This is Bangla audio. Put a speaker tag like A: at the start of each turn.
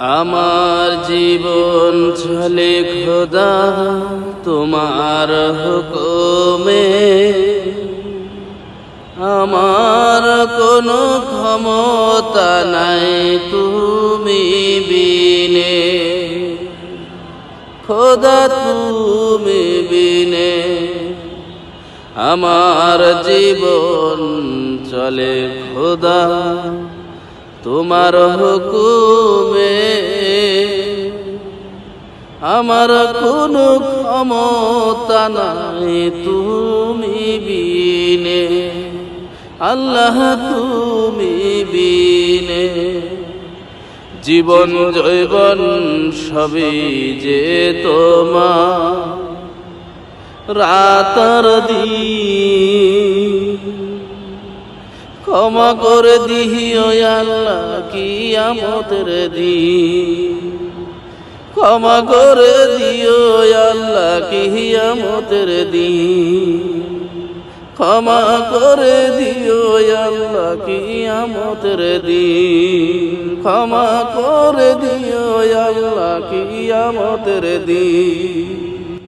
A: আমার জীবন চলে খোদা তোমার হুকুমে, আমার কোনো ক্ষমতা নাই তুমি বিনে, খোদা তুমি বিনে। আমার জীবন চলে খোদা তোমার হুকুমে, আমার কোনো ক্ষমতা নাই তুমি বিনে, আল্লাহ তুমি বিনে। জীবন জৈবন সবই যে তোমার, রাতার দিন ক্ষমা করে দিও আল্লাহ কিয়ামতের দিন, ক্ষমা করে দিও আল্লাহ কিয়ামতের দিন, ক্ষমা করে দিও আল্লাহ কিয়ামতের দিন, ক্ষমা করে দিও আল্লাহ কিয়ামতের দিন।